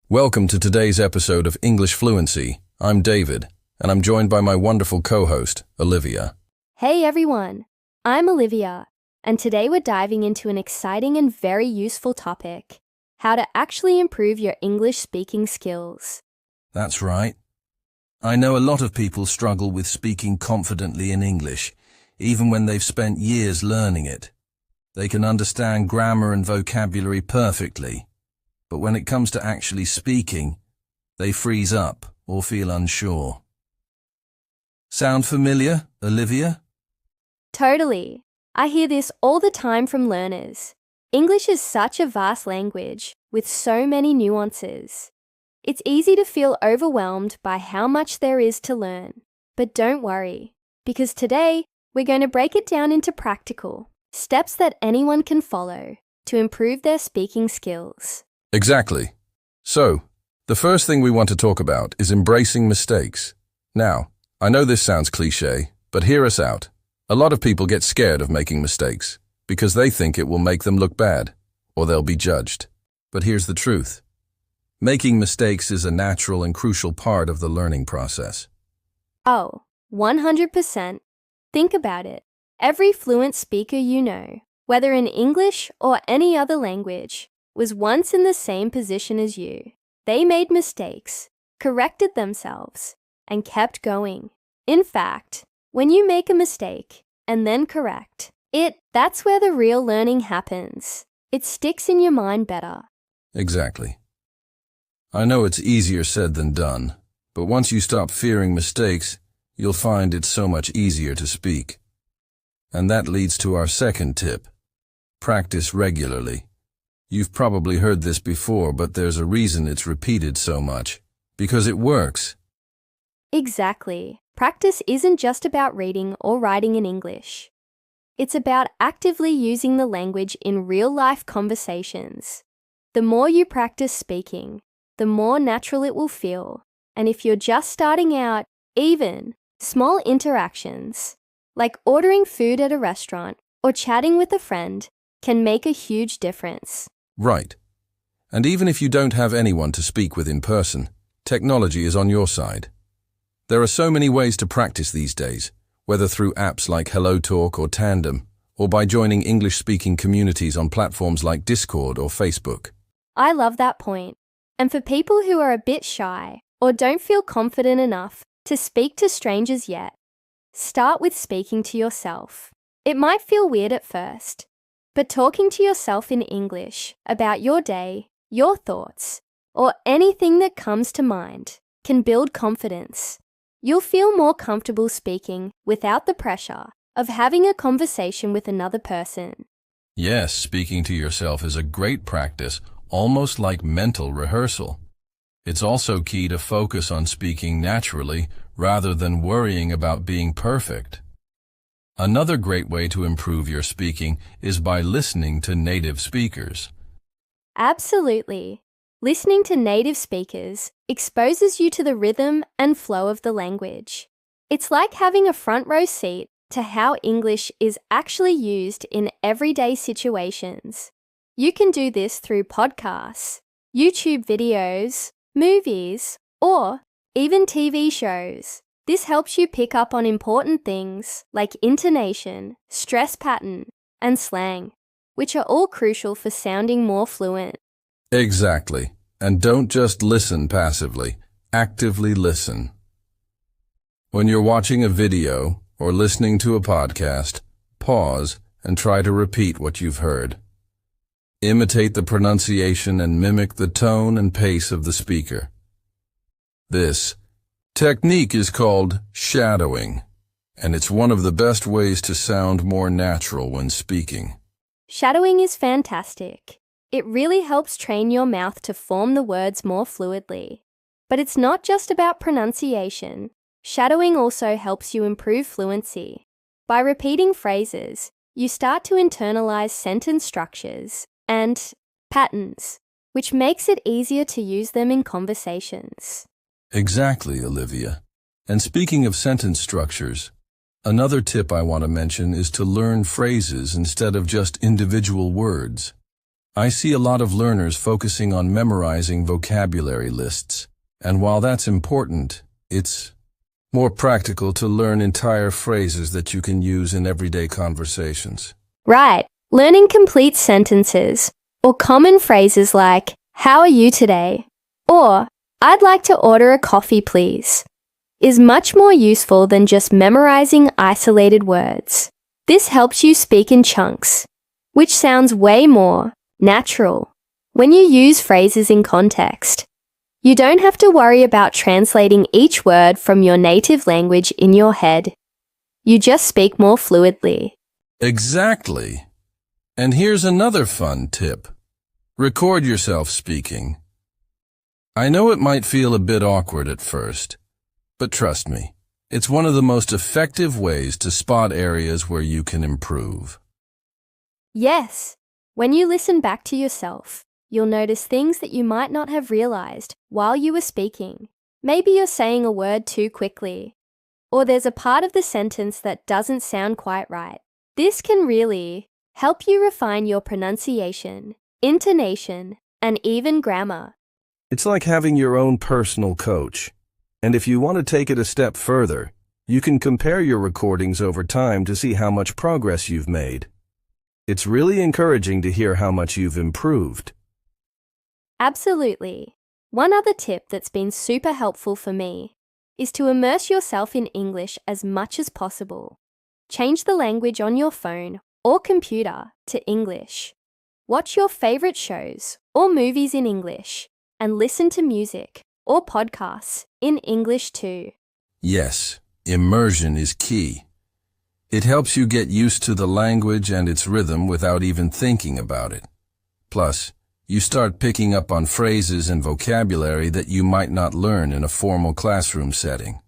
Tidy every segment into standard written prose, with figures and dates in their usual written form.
Welcome to today's episode of English Fluency. I'm David, and I'm joined by my wonderful co-host, Olivia. Hey everyone, I'm Olivia, and today we're diving into an exciting and very useful topic, how to actually improve your English speaking skills. That's right. I know a lot of people struggle with speaking confidently in English, even when they've spent years learning it. They can understand grammar and vocabulary perfectly, but when it comes to actually speaking, they freeze up or feel unsure. Sound familiar, Olivia? Totally. I hear this all the time from learners. English is such a vast language with so many nuances. It's easy to feel overwhelmed by how much there is to learn. But don't worry, because today we're going to break it down into practical steps that anyone can follow to improve their speaking skills. Exactly. So, the first thing we want to talk about is embracing mistakes. Now, I know this sounds cliché, but hear us out. A lot of people get scared of making mistakes because they think it will make them look bad or they'll be judged. But here's the truth. Making mistakes is a natural and crucial part of the learning process. Oh, 100%. Think about it. Every fluent speaker you know, whether in English or any other language, was once in the same position as you. They made mistakes, corrected themselves, and kept going. In fact, when you make a mistake and then correct, that's where the real learning happens. It sticks in your mind better. Exactly. I know it's easier said than done, but once you stop fearing mistakes, you'll find it's so much easier to speak. And that leads to our second tip. Practice regularly. You've probably heard this before, but there's a reason it's repeated so much. Because it works. Exactly. Practice isn't just about reading or writing in English. It's about actively using the language in real-life conversations. The more you practice speaking, the more natural it will feel. And if you're just starting out, even small interactions, like ordering food at a restaurant or chatting with a friend, can make a huge difference. Right. And even if you don't have anyone to speak with in person, technology is on your side. There are so many ways to practice these days, whether through apps like HelloTalk or Tandem, or by joining English-speaking communities on platforms like Discord or Facebook. I love that point. And for people who are a bit shy or don't feel confident enough to speak to strangers yet, start with speaking to yourself. It might feel weird at first, but talking to yourself in English about your day, your thoughts, or anything that comes to mind can build confidence. You'll feel more comfortable speaking without the pressure of having a conversation with another person. Yes, speaking to yourself is a great practice, almost like mental rehearsal. It's also key to focus on speaking naturally rather than worrying about being perfect. Another great way to improve your speaking is by listening to native speakers. Absolutely. Listening to native speakers exposes you to the rhythm and flow of the language. It's like having a front row seat to how English is actually used in everyday situations. You can do this through podcasts, YouTube videos, movies, or even TV shows. This helps you pick up on important things like intonation, stress pattern, and slang, which are all crucial for sounding more fluent. Exactly. And don't just listen passively. Actively listen. When you're watching a video or listening to a podcast, pause and try to repeat what you've heard. Imitate the pronunciation and mimic the tone and pace of the speaker. This technique is called shadowing, and it's one of the best ways to sound more natural when speaking. Shadowing is fantastic. It really helps train your mouth to form the words more fluidly. But it's not just about pronunciation. Shadowing also helps you improve fluency. By repeating phrases, you start to internalize sentence structures and patterns, which makes it easier to use them in conversations. Exactly, Olivia. And speaking of sentence structures, another tip I want to mention is to learn phrases instead of just individual words. I see a lot of learners focusing on memorizing vocabulary lists, and while that's important, it's more practical to learn entire phrases that you can use in everyday conversations. Right. Learning complete sentences or common phrases like, "How are you today?" or "I'd like to order a coffee, please," is much more useful than just memorizing isolated words. This helps you speak in chunks, which sounds way more natural when you use phrases in context. You don't have to worry about translating each word from your native language in your head. You just speak more fluidly. Exactly. And here's another fun tip. Record yourself speaking. I know it might feel a bit awkward at first, but trust me, it's one of the most effective ways to spot areas where you can improve. Yes, when you listen back to yourself, you'll notice things that you might not have realized while you were speaking. Maybe you're saying a word too quickly, or there's a part of the sentence that doesn't sound quite right. This can really help you refine your pronunciation, intonation, and even grammar. It's like having your own personal coach. And if you want to take it a step further, you can compare your recordings over time to see how much progress you've made. It's really encouraging to hear how much you've improved. Absolutely. One other tip that's been super helpful for me is to immerse yourself in English as much as possible. Change the language on your phone or computer to English. Watch your favorite shows or movies in English and listen to music or podcasts in English too. Yes, immersion is key. It helps you get used to the language and its rhythm without even thinking about it. Plus, you start picking up on phrases and vocabulary that you might not learn in a formal classroom setting.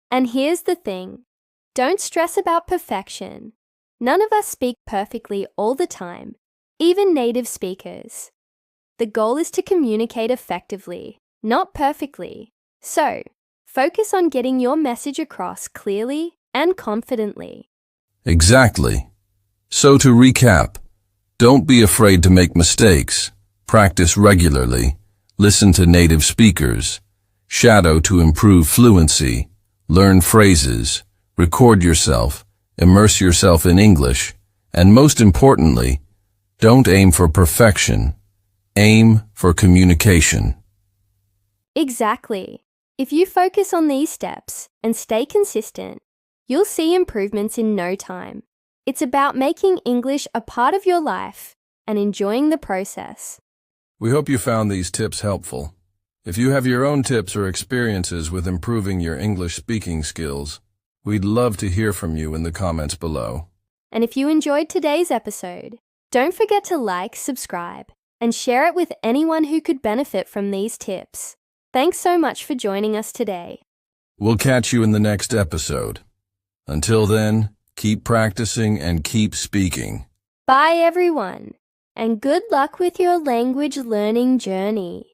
And here's the thing. Don't stress about perfection. None of us speak perfectly all the time, even native speakers. The goal is to communicate effectively, not perfectly. So, focus on getting your message across clearly and confidently. Exactly. So to recap, don't be afraid to make mistakes. Practice regularly. Listen to native speakers. Shadow to improve fluency. Learn phrases. Record yourself. Immerse yourself in English. And most importantly, don't aim for perfection. Aim for communication. Exactly. If you focus on these steps and stay consistent, you'll see improvements in no time. It's about making English a part of your life and enjoying the process. We hope you found these tips helpful. If you have your own tips or experiences with improving your English speaking skills, we'd love to hear from you in the comments below. And if you enjoyed today's episode, don't forget to like, subscribe, and share it with anyone who could benefit from these tips. Thanks so much for joining us today. We'll catch you in the next episode. Until then, keep practicing and keep speaking. Bye everyone, and good luck with your language learning journey.